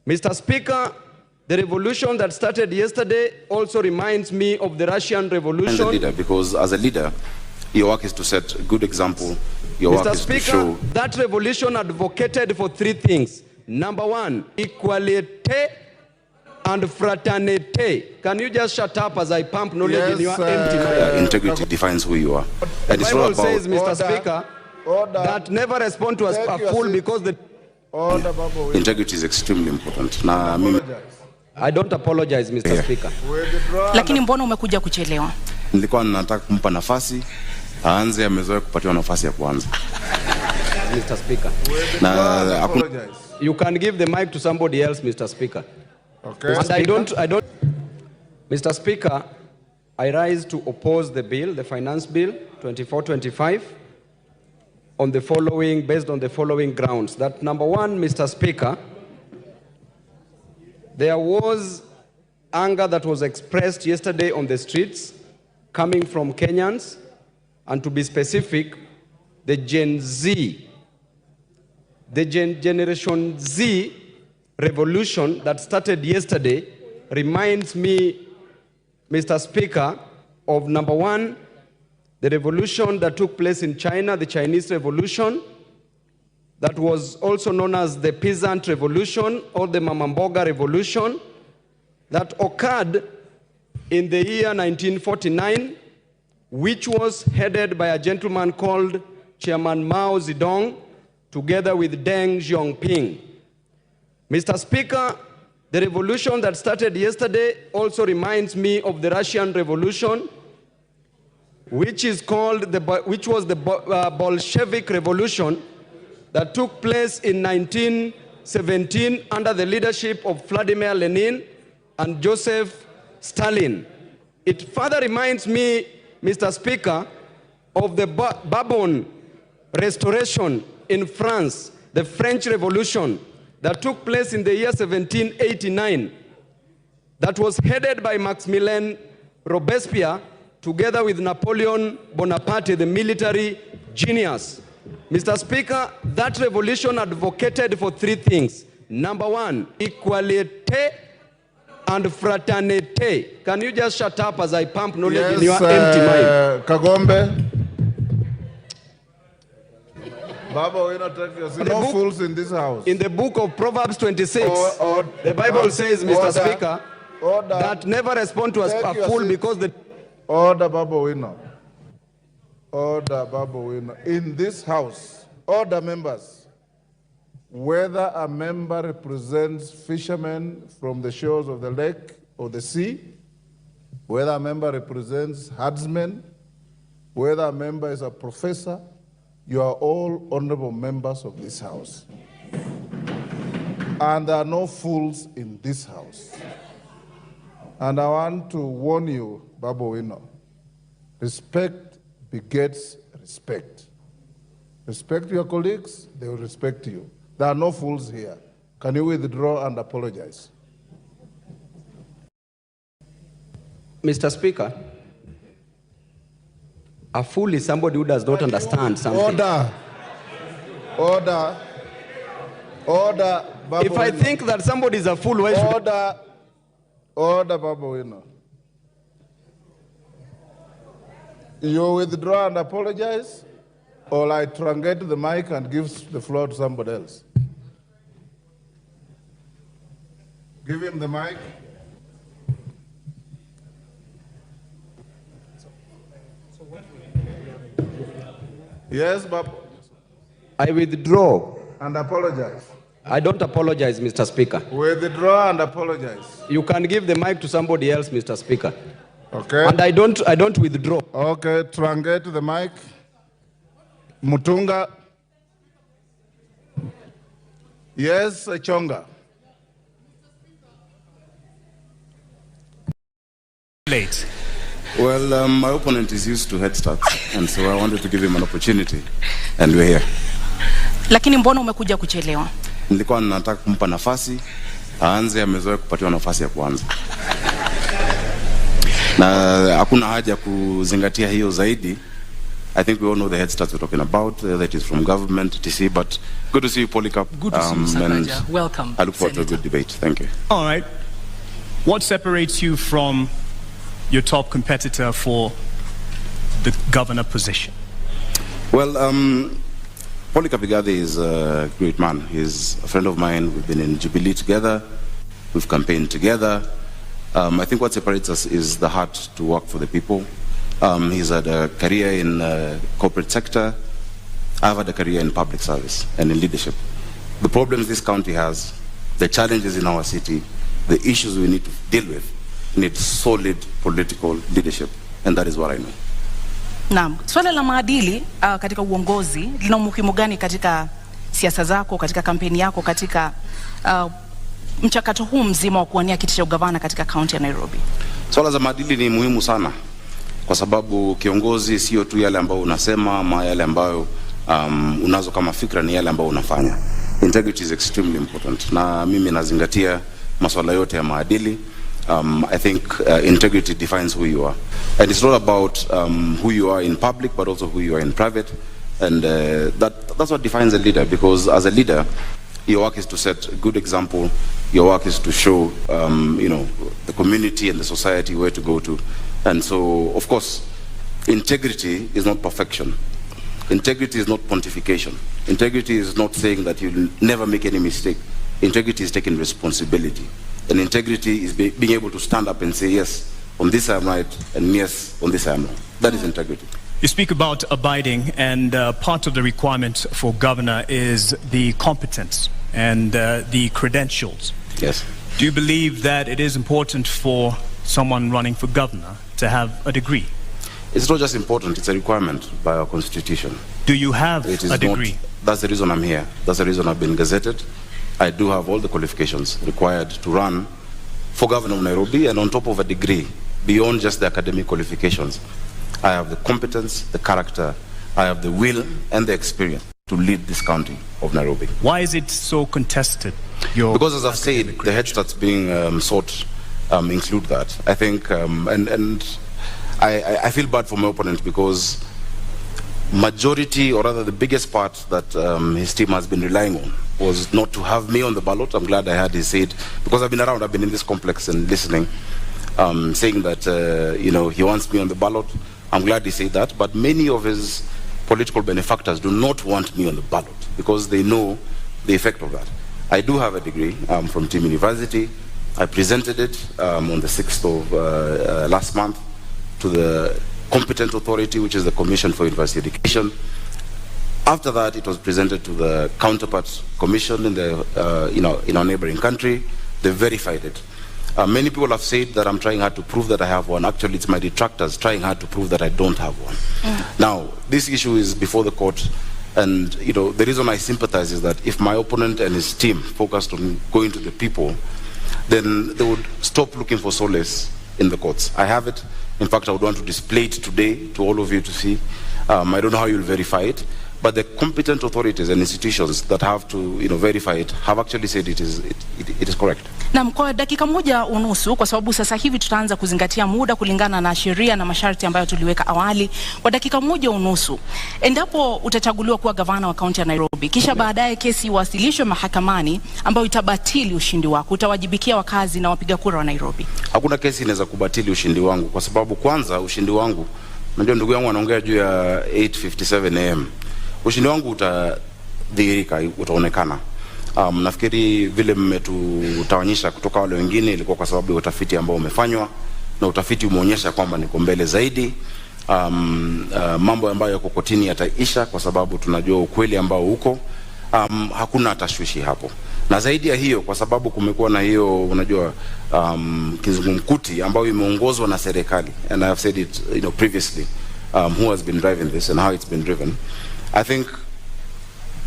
Mr. Speaker, the revolution that started yesterday also reminds me of the Russian Revolution. As a leader, because as a leader, your work is to set a good example. Your Mr. work is Speaker, to show. that revolution advocated for three things. Number one, equality and fraternity. Can you just shut up as I pump knowledge in your empty mind? Integrity defines who you are. The Bible says, Mr. Speaker, that never respond to a fool because the... Integrity is extremely important. I don't apologize, Mr. Speaker. Lakini mbona umekuja kuchelewa? Nilikuwa nataka kumpa nafasi, aanze amezoea kupatiwa nafasi ya kwanza. Mr. Speaker. You can give the mic to somebody else, Mr. Speaker. Okay. And I don't. Mr. Speaker, I rise to oppose the bill, the finance bill 24-25, on the following, based on the following grounds. That number one, Mr. Speaker, there was anger that was expressed yesterday on the streets coming from Kenyans, and to be specific, the Gen Z, the Generation Z revolution that started yesterday reminds me, Mr. Speaker, of number one, the revolution that took place in China, the Chinese Revolution, that was also known as the Peasant Revolution or the Mamamboga Revolution, that occurred in the year 1949, which was headed by a gentleman called Chairman Mao Zedong, together with Deng Xiaoping. Mr. Speaker, the revolution that started yesterday also reminds me of the Russian Revolution, which was the Bolshevik Revolution that took place in 1917 under the leadership of Vladimir Lenin and Joseph Stalin. It further reminds me, Mr. Speaker, of the Bourbon Restoration in France, the French Revolution that took place in the year 1789, that was headed by Maximilien Robespierre, together with Napoleon Bonaparte, the military genius. Mr. Speaker, that revolution advocated for three things. Number one, equality and fraternity. Can you just shut up as I pump knowledge in your empty mind? Kagombe. Babu, we're not no fools in this house. In the book of Proverbs 26, the Bible says, Mr. Speaker, that never respond to a fool because the... Order, Babu, Owino. Order, Babu, Owino. In this house, order members, whether a member represents fishermen from the shores of the lake or the sea, whether a member represents herdsmen, whether a member is a professor, you are all honorable members of this house. And there are no fools in this house. And I want to warn you, Babu Owino, respect begets respect. Respect your colleagues, they will respect you. There are no fools here. Can you withdraw and apologize? Mr. Speaker, a fool is somebody who does not understand something. Order. Order. Order. Babu if I think that somebody is a fool, why should... Order. Order, Babu Owino. You withdraw and apologize, or I truncate the mic and give the floor to somebody else. Give him the mic. Yes, Babu. I withdraw. And apologize. I don't apologize, Mr. Speaker. Withdraw and apologize. You can give the mic to somebody else, Mr. Speaker. Okay. And I don't withdraw. Okay, truncate the mic. Mutunga. Yes, Chonga. Late. Well, my opponent is used to head starts, and so I wanted to give him an opportunity, and we're here. Lakini mbona umekuja kuchelewa? Nilikuwa nataka kumpa nafasi, aanze amezoea kupatiwa nafasi ya kwanza. Na hakuna haja kuzingatia hiyo zaidi. I think we all know the head starts we're talking about, that is from government, etc. But good to see you, Polycarp. Good to see you, Sakaja. Welcome. I look forward to a good debate. Thank you. All right. What separates you from your top competitor for the governor position? Well, Polycarp is a great man. He's a friend of mine. We've been in Jubilee together. We've campaigned together. I think what separates us is the heart to work for the people. He's had a career in the corporate sector. I've had a career in public service and in leadership. The problems this county has, the challenges in our city, the issues we need to deal with, need solid political leadership. And that is what I know. Naam, swala la maadili katika uongozi lina umuhimu gani katika siasa zako, katika kampeni yako, katika mchakato huu mzima wa kuwania kiti cha ugavana katika kaunti ya Nairobi? Swala za maadili ni muhimu sana kwa sababu kiongozi sio tu yale ambayo unasema ama yale ambayo unazo kama fikra, ni yale ambayo unafanya. Integrity is extremely important. Na mimi nazingatia masuala yote ya maadili. I think integrity defines who you are. And it's not about who you are in public, but also who you are in private. And that's what defines a leader, because as a leader, your work is to set a good example. Your work is to show, the community and the society where to go to. And so, of course, integrity is not perfection. Integrity is not pontification. Integrity is not saying that you'll never make any mistake. Integrity is taking responsibility. And integrity is being able to stand up and say, yes, on this I am right, and yes, on this I am wrong. That is integrity. You speak about abiding, and part of the requirement for governor is the competence and the credentials. Yes. Do you believe that it is important for someone running for governor to have a degree? It's not just important, it's a requirement by our constitution. Do you have a degree? That's the reason I'm here. That's the reason I've been gazetted. I do have all the qualifications required to run for governor of Nairobi, and on top of a degree, beyond just the academic qualifications, I have the competence, the character, I have the will and the experience to lead this county of Nairobi. Why is it so contested? Because as I've said, the head starts being sought include that. I think, and I feel bad for my opponent, because majority, or rather the biggest part that his team has been relying on was not to have me on the ballot. I'm glad I had his said, because I've been around, I've been in this complex and listening, saying that, he wants me on the ballot. I'm glad he said that, but many of his political benefactors do not want me on the ballot because they know the effect of that. I do have a degree from Team University. I presented it on the 6th of last month to the competent authority, which is the Commission for University Education. After that, it was presented to the counterpart commission in the in our neighboring country. They verified it. Many people have said that I'm trying hard to prove that I have one. Actually, it's my detractors trying hard to prove that I don't have one. Now, this issue is before the court, and the reason I sympathize is that if my opponent and his team focused on going to the people, then they would stop looking for solace in the courts. I have it. In fact, I would want to display it today to all of you to see. I don't know how you'll verify it, but the competent authorities and institutions that have to verify it have actually said it is correct. Na kwa dakika moja unusu, kwa sababu sasa hivi tutaanza kuzingatia muda kulingana na sheria na masharti ambayo tuliweka awali. Kwa dakika moja unusu, endapo utachaguliwa kuwa gavana wa kaunti ya Nairobi, kisha baadaye kesi iwasilishwe mahakamani ambayo itabatili ushindi wako, utawajibikia wakazi na wapiga kura wa Nairobi? Hakuna kesi inaweza kubatili ushindi wangu, kwa sababu kwanza ushindi wangu, unajua ndugu yangu anaongea juu ya 8:57 am. Ushindi wangu utadhihirika, utaonekana. Nafikiri vile mmetutawanyisha kutoka wale wengine ilikuwa kwa sababu ya utafiti ambao umefanywa, na utafiti umeonyesha kwamba niko mbele zaidi. Mambo ambayo yako kotini yataisha kwa sababu tunajua ukweli ambao uko. Hakuna tashwishi hapo. Na zaidi ya hiyo, kwa sababu kumekuwa na hiyo kizungumkuti ambayo imeongozwa na serikali, and I have said it previously, who has been driving this and how it's been driven. I think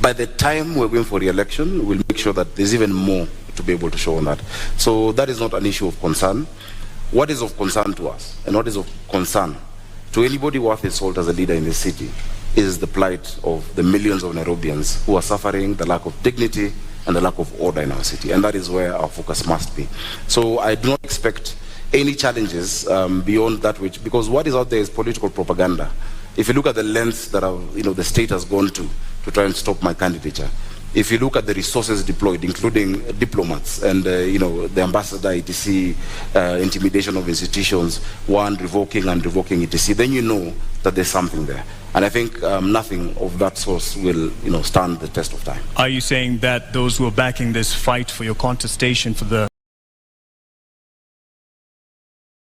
by the time we're going for re-election, we'll make sure that there's even more to be able to show on that. So that is not an issue of concern. What is of concern to us, and what is of concern to anybody worth his salt as a leader in this city, is the plight of the millions of Nairobians who are suffering the lack of dignity and the lack of order in our city. And that is where our focus must be. So I do not expect any challenges beyond that, because what is out there is political propaganda. if you look at the lengths that the state has gone to try and stop my candidature, if you look at the resources deployed, including diplomats and the ambassador, etc., intimidation of institutions, revoking and revoking, etc., then you know that there's something there. And I think nothing of that sort will stand the test of time. Are you saying that those who are backing this fight for your contestation for the